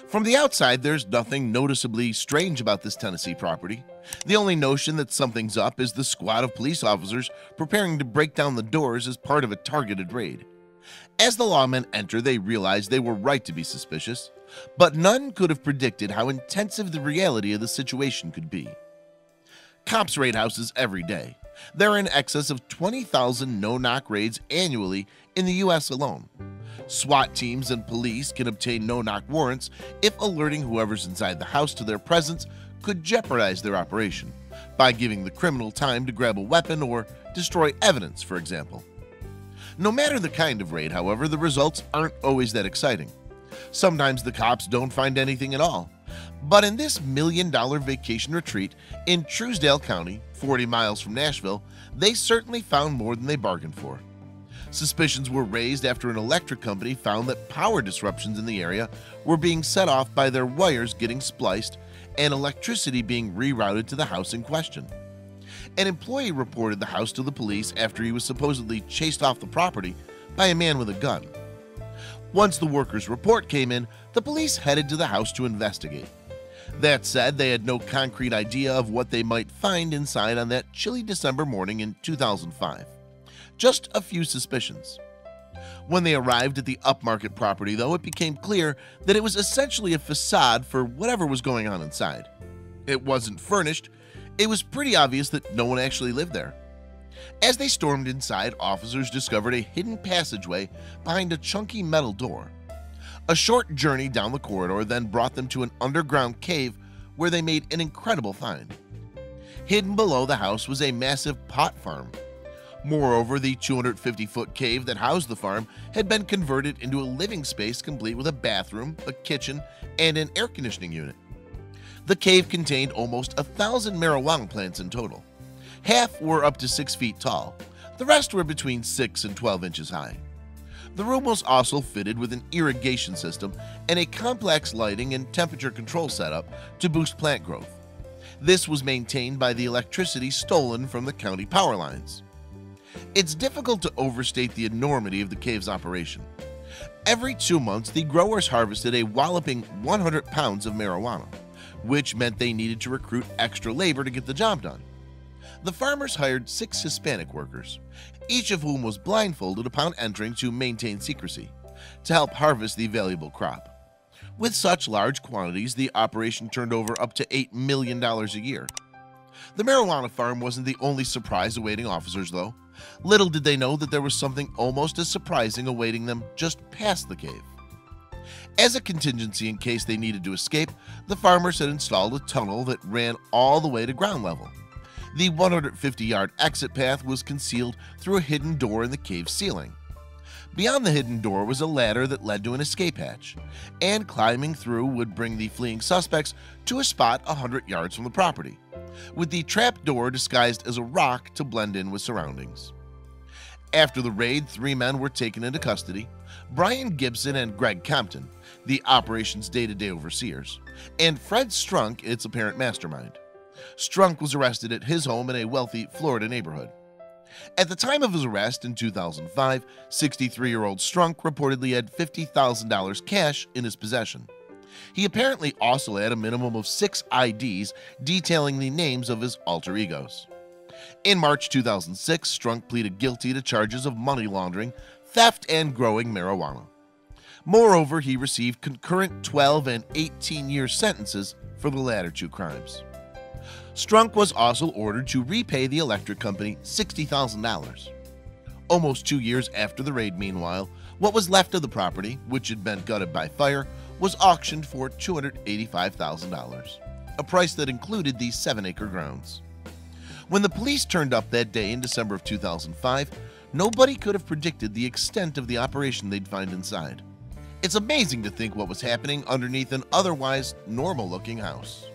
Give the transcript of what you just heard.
From the outside, there's nothing noticeably strange about this Tennessee property. The only notion that something's up is the squad of police officers preparing to break down the doors as part of a targeted raid. As the lawmen enter, they realize they were right to be suspicious, but none could have predicted how intensive the reality of the situation could be. Cops raid houses every day. There are in excess of 20,000 no-knock raids annually in the U.S. alone. SWAT teams and police can obtain no-knock warrants if alerting whoever's inside the house to their presence could jeopardize their operation, by giving the criminal time to grab a weapon or destroy evidence, for example. No matter the kind of raid, however, the results aren't always that exciting. Sometimes the cops don't find anything at all. But in this million-dollar vacation retreat in Truesdale County, 40 miles from Nashville, they certainly found more than they bargained for. Suspicions were raised after an electric company found that power disruptions in the area were being set off by their wires getting spliced and electricity being rerouted to the house in question. An employee reported the house to the police after he was supposedly chased off the property by a man with a gun. Once the worker's report came in, the police headed to the house to investigate. That said, they had no concrete idea of what they might find inside on that chilly December morning in 2005. Just a few suspicions. When they arrived at the upmarket property, though, it became clear that it was essentially a facade for whatever was going on inside. It wasn't furnished. It was pretty obvious that no one actually lived there. As they stormed inside, officers discovered a hidden passageway behind a chunky metal door. A short journey down the corridor then brought them to an underground cave where they made an incredible find. Hidden below the house was a massive pot farm. Moreover, the 250-foot cave that housed the farm had been converted into a living space complete with a bathroom, a kitchen, and an air conditioning unit. The cave contained almost 1,000 marijuana plants in total. Half were up to 6 feet tall. The rest were between 6 and 12 inches high. The room was also fitted with an irrigation system and a complex lighting and temperature control setup to boost plant growth. This was maintained by the electricity stolen from the county power lines. It's difficult to overstate the enormity of the cave's operation. Every 2 months, the growers harvested a walloping 100 pounds of marijuana, which meant they needed to recruit extra labor to get the job done. The farmers hired 6 Hispanic workers, each of whom was blindfolded upon entering to maintain secrecy, to help harvest the valuable crop. With such large quantities, the operation turned over up to $8 million a year. The marijuana farm wasn't the only surprise awaiting officers, though. Little did they know that there was something almost as surprising awaiting them just past the cave. As a contingency in case they needed to escape, the farmers had installed a tunnel that ran all the way to ground level. The 150-yard exit path was concealed through a hidden door in the cave ceiling. Beyond the hidden door was a ladder that led to an escape hatch, and climbing through would bring the fleeing suspects to a spot 100 yards from the property, with the trap door disguised as a rock to blend in with surroundings. After the raid, 3 men were taken into custody: Brian Gibson and Greg Compton, the operation's day-to-day overseers, and Fred Strunk, its apparent mastermind. Strunk was arrested at his home in a wealthy Florida neighborhood. At the time of his arrest in 2005, 63-year-old Strunk reportedly had $50,000 cash in his possession. He apparently also had a minimum of 6 IDs detailing the names of his alter egos. In March 2006, Strunk pleaded guilty to charges of money laundering, theft, and growing marijuana. Moreover, he received concurrent 12 and 18-year sentences for the latter 2 crimes. Strunk was also ordered to repay the electric company $60,000. Almost 2 years after the raid, meanwhile, what was left of the property, which had been gutted by fire, was auctioned for $285,000, a price that included the 7-acre grounds. When the police turned up that day in December of 2005, nobody could have predicted the extent of the operation they'd find inside. It's amazing to think what was happening underneath an otherwise normal-looking house.